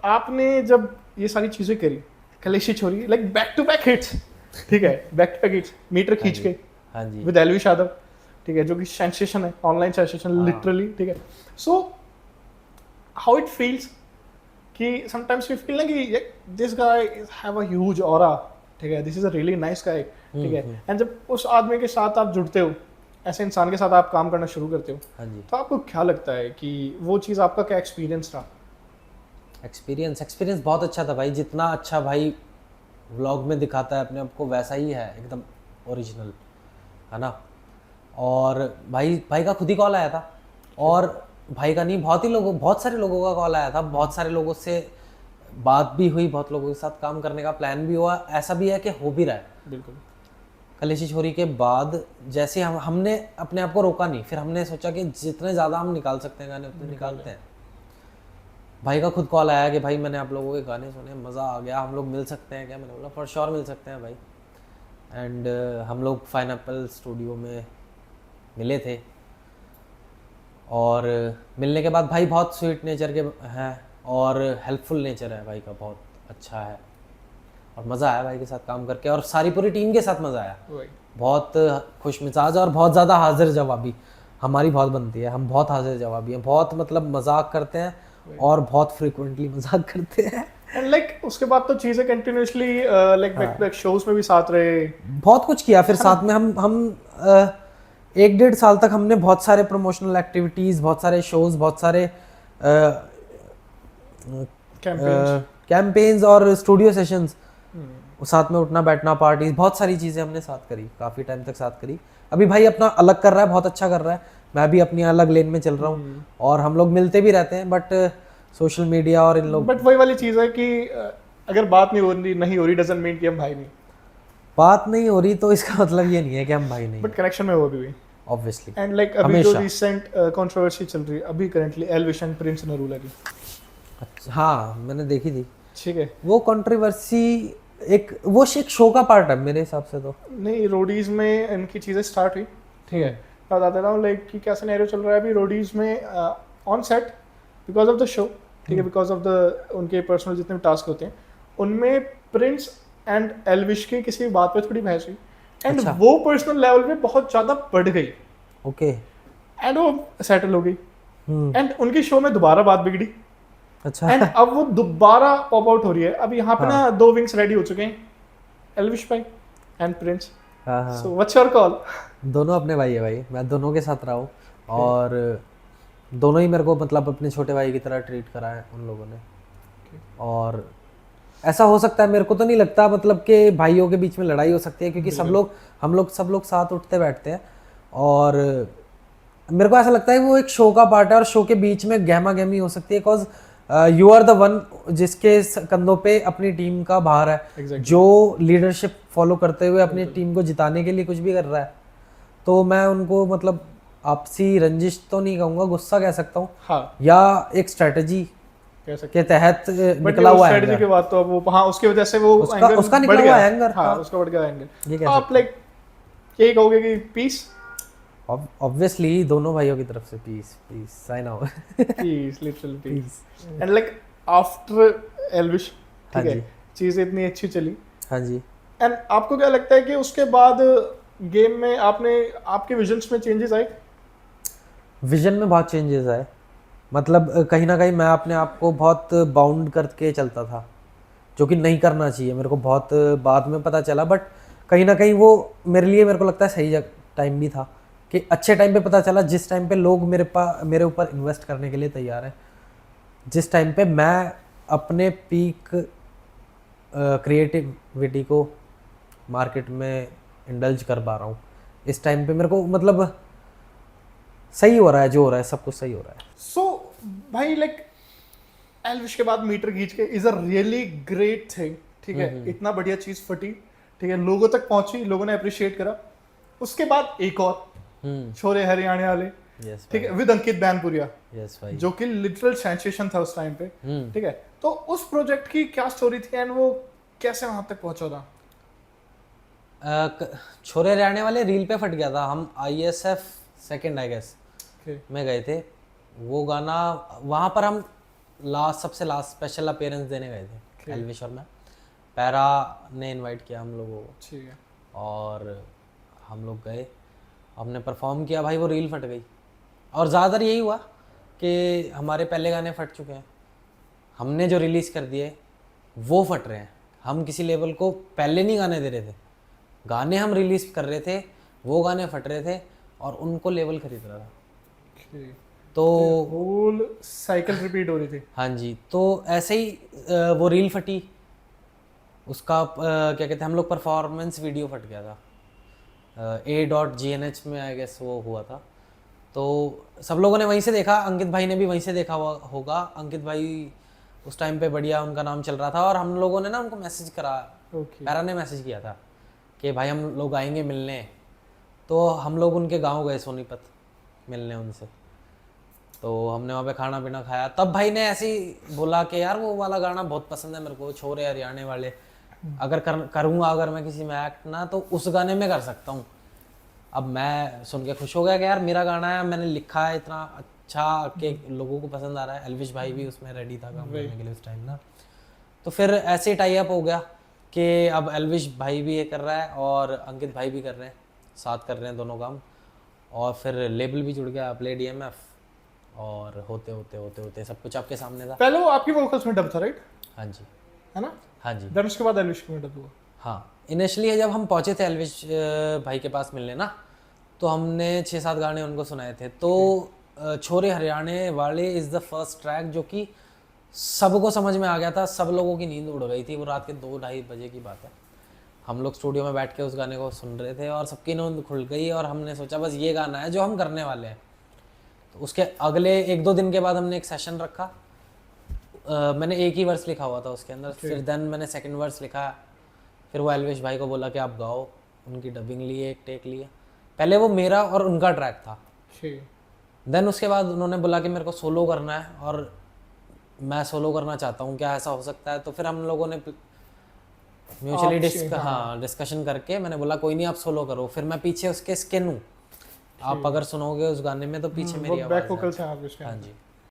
आपने जब ये सारी चीजें करी, कलेशी छोरी, like back to back hits, ठीक है, back to back hits, meter खींच के हाँ जी विद एलविश यादव, ठीक है, जो कि सेंसेशन है, ऑनलाइन सेंसेशन हाँ। लिटरली, ठीक है। सो हाउ इट फील्स कि समटाइम्स वी फील ना कि this guy have a huge aura, ठीक है, this is a really nice guy, ठीक है, एंड जब उस आदमी के साथ आप जुड़ते हो, ऐसे इंसान के साथ आप काम करना शुरू करते हो, हाँ जी। तो आपको क्या लगता है कि वो चीज़ आपका क्या एक्सपीरियंस रहा? एक्सपीरियंस बहुत अच्छा था भाई, जितना अच्छा भाई व्लॉग में दिखाता है अपने आप को वैसा ही है, एकदम ओरिजिनल, है ना। और भाई का खुद ही कॉल आया था, और भाई का नहीं, बहुत सारे लोगों का कॉल आया था, बहुत सारे लोगों से बात भी हुई, बहुत लोगों के साथ काम करने का प्लान भी हुआ, ऐसा भी है कि हो भी रहा है। बिल्कुल। कलेशी छोरी के बाद जैसे हमने अपने आप को रोका नहीं, फिर हमने सोचा कि जितने ज़्यादा हम निकाल सकते हैं गाने उतने निकालते हैं। भाई का खुद कॉल आया कि भाई मैंने आप लोगों के गाने सुने, मज़ा आ गया, हम लोग मिल सकते हैं क्या? मैंने बोला फॉर श्योर मिल सकते हैं भाई। एंड हम लोग पाइनएप्पल स्टूडियो में मिले थे, और मिलने के बाद भाई बहुत स्वीट नेचर के हैं, और हेल्पफुल नेचर है भाई का, बहुत अच्छा है, और मज़ा आया भाई के साथ काम करके, और सारी पूरी टीम के साथ मज़ा आया। बहुत खुश मिजाज और बहुत ज़्यादा हाजिर जवाबी हमारी बहुत बनती है, हम बहुत हाजिर जवाबी हैं, बहुत मतलब मजाक करते हैं और बहुत फ्रिक्वेंटली मजाक करते हैं। एंड लाइक उसके बाद तो चीजें continuously like back to back shows में भी साथ रहे, बहुत कुछ किया फिर साथ में। हम 1-1.5 साल तक हमने बहुत सारे प्रमोशनल एक्टिविटीज़, बहुत सारे शोज, बहुत सारे कैंपेन्स और स्टूडियो सेशंस, साथ में उठना बैठना, पार्टीज, बहुत सारी चीज़ें हमने साथ करी, काफ़ी टाइम तक साथ करी। अभी भाई अपना अलग कर रहा है, बहुत अच्छा कर रहा है, मैं भी अपनी अलग लेन में चल रहा हूँ, और हम लोग मिलते भी रहते हैं, बट सोशल मीडिया और इन लोग, बट वही वाली चीज है कि अगर बात नहीं हो रही डजंट मीन कि हम भाई नहीं, बात नहीं हो रही तो इसका मतलब ये नहीं है कि हम भाई नहीं, बट कनेक्शन में वो भी ऑब्वियसली। एंड लाइक अभी जो रिसेंट कंट्रोवर्सी चल रही है अभी currently Elvish and Prince Narula की, हाँ मैंने देखी थी, ठीक है, वो कंट्रोवर्सी एक शो का पार्ट है मेरे हिसाब से। तो नहीं, रोडीज में इनकी चीजें स्टार्ट हुई, ठीक है, बता देता हूँ लाइक कि क्या सिनेरियो चल रहा है अभी रोडीज में on set, because of the show, ठीक है, बिकॉज ऑफ द उनके पर्सनल जितने भी टास्क होते हैं उनमें प्रिंस एंड एलविश की किसी बात पे थोड़ी बहस हुई, एंड अच्छा। वो पर्सनल लेवल पे बहुत ज्यादा बढ़ गई, ओके, एंड वो सेटल हो गई, एंड उनकी शो में दोबारा बात बिगड़ी, अच्छा। एंड अब वो दोबारा पॉप आउट हो रही है। अब यहाँ पे ना 2 विंग्स रेडी हो चुके हैं, एलविश भाई एंड प्रिंस, हाँ सो व्हाट्स योर कॉल? दोनों अपने भाई है भाई, मैं दोनों के साथ रहा हूँ, और दोनों ही मेरे को मतलब अपने छोटे भाई की तरह ट्रीट करा है उन लोगों ने। और ऐसा हो सकता है, मेरे को तो नहीं लगता मतलब कि भाइयों के बीच में लड़ाई हो सकती है, क्योंकि सब लोग साथ उठते बैठते हैं, और मेरे को ऐसा लगता है वो एक शो का पार्ट है, और शो के बीच में गहमा गहमी हो सकती है, because you are the one जिसके कंधों पे अपनी टीम का भार है, Exactly. जो लीडरशिप फॉलो करते हुए अपनी टीम को जिताने के लिए कुछ भी कर रहा है। तो मैं उनको मतलब आपसी रंजिश तो नहीं कहूँगा, गुस्सा कह सकता हूँ, हाँ, या एक स्ट्रेटजी कह सकते के तहत बट निकला हुआ स्ट्रेटजी की एंगर, बात तो अब वो, हाँ, उसकी वजह से वो उसका निकला हुआ एंगर, हाँ, उसका बढ़ गया एंगर। ये तो कह आप सकते लाइक यही कहोगे कि पीस ऑब्वियसली दोनों भाइयों की तरफ से peace peace sign out, peace, literally peace, and like after Elvish, ठीक है, चीजें इतनी अच्छी चली, हाँ जी। एंड आपको क्या लगता है कि उसके बाद गेम में आपके विजन्स में चेंजेस आए? विजन में बहुत चेंजेस आए, मतलब कहीं ना कहीं मैं अपने आप को बहुत बाउंड करके चलता था, जो कि नहीं करना चाहिए, मेरे को बहुत बाद में पता चला, बट कहीं ना कहीं वो मेरे को लगता है सही टाइम भी था, कि अच्छे टाइम पे पता चला, जिस टाइम पे लोग मेरे ऊपर इन्वेस्ट करने के लिए तैयार हैं, जिस टाइम पे मैं अपने पीक क्रिएटिविटी को मार्केट में इंडल्ज कर पा रहा हूँ, इस टाइम पे मेरे को मतलब सही हो रहा है, जो हो रहा है सब कुछ सही हो रहा है। सो भाई लाइक एलविश के बाद मीटर खींच के is a really great thing, ठीक है, इतना बढ़िया चीज फटी, ठीक है, लोगों तक पहुंची, लोगों ने अप्रिशिएट करा। उसके बाद एक और छोरे हरियाणा वाले, ठीक है, विद अंकित बैनपुरिया, जो कि लिटरल सेंसेशन था उस टाइम पे, ठीक है, तो उस प्रोजेक्ट की क्या स्टोरी थी एंड वो कैसे वहां तक पहुंचा था? छोरे हरियाणा वाले रील पे फट गया था, हम ISF सेकंड आई गेस में गए थे, वो गाना वहाँ पर हम सबसे लास्ट स्पेशल अपीयरेंस देने गए थे एल्विश और मैं। पैरा ने इनवाइट किया हम लोगों को, ठीक है। और हम लोग गए, हमने परफॉर्म किया भाई, वो रील फट गई। और ज़्यादातर यही हुआ कि हमारे पहले गाने फट चुके हैं, हमने जो रिलीज़ कर दिए वो फट रहे हैं। हम किसी लेवल को पहले नहीं गाने दे रहे थे, गाने हम रिलीज़ कर रहे थे, वो गाने फट रहे थे और उनको लेवल खरीद रहा था। Okay. तो होल साइकिल रिपीट हो रही थी। हाँ जी, तो ऐसे ही वो रील फटी, उसका क्या कहते हैं हम लोग परफॉर्मेंस वीडियो फट गया था, A.GNH में आई गेस वो हुआ था। तो सब लोगों ने वहीं से देखा, अंकित भाई ने भी वहीं से देखा होगा। अंकित भाई उस टाइम पे बढ़िया उनका नाम चल रहा था, और हम लोगों ने ना उनको मैसेज करा, पैरा ने मैसेज किया था कि भाई हम लोग आएंगे मिलने। तो हम लोग उनके गांव गए सोनीपत मिलने उनसे, तो हमने वहाँ पे खाना पीना खाया। तब भाई ने ऐसे ही बोला कि यार वो वाला गाना बहुत पसंद है मेरे को, छोरे हरियाणे वाले, अगर करूँगा अगर मैं किसी में एक्ट ना, तो उस गाने में कर सकता हूँ। अब मैं सुन के खुश हो गया कि यार मेरा गाना है, मैंने लिखा है इतना अच्छा कि लोगों को पसंद आ रहा है। एल्विश भाई भी उसमें रेडी था काम करने के लिए उस टाइम ना। तो फिर ऐसे टाई अप हो गया कि अब एल्विश भाई भी ये कर रहा है और अंकित भाई भी कर रहे हैं, साथ कर रहे हैं दोनों काम। और फिर लेबल भी जुड़ गया, प्ले DMF, और होते होते होते होते सब कुछ आपके सामने था। पहले वो आपकी वोकल्स में डब था, राइट? हाँ जी, है ना? हाँ जी। देन उसके बाद एल्विश में डब हुआ। हाँ, इनिशियली जब हम पहुँचे थे एल्विश भाई के पास मिलने ना, तो हमने 6-7 गाने उनको सुनाए थे। तो छोरे हरियाणे वाले इज़ द फर्स्ट ट्रैक जो कि सबको समझ में आ गया था, सब लोगों की नींद उड़ गई थी। वो रात के 2-2:30 बजे की बात है, हम लोग स्टूडियो में बैठ के उस गाने को सुन रहे थे और सबकी नींद खुल गई, और हमने सोचा बस ये गाना है जो हम करने वाले हैं। तो उसके अगले 1-2 दिन के बाद हमने एक सेशन रखा। मैंने एक ही वर्स लिखा हुआ था उसके अंदर, फिर देन मैंने सेकंड वर्स लिखा, फिर वो एल्विश भाई को बोला कि आप गाओ, उनकी डबिंग लिए, एक टेक लिए। पहले वो मेरा और उनका ट्रैक था, देन उसके बाद उन्होंने बोला कि मेरे को सोलो करना है और मैं सोलो करना चाहता हूँ, क्या ऐसा हो सकता है? तो फिर हम लोगों ने म्यूचुअली डिस्कशन करके मैंने बोला कोई नहीं आप सोलो करो। फिर मैं पीछे उसके स्किन हूँ, आप अगर सुनोगे उस गाने में तो पीछे मेरी आवाज़ है। हाँ जी।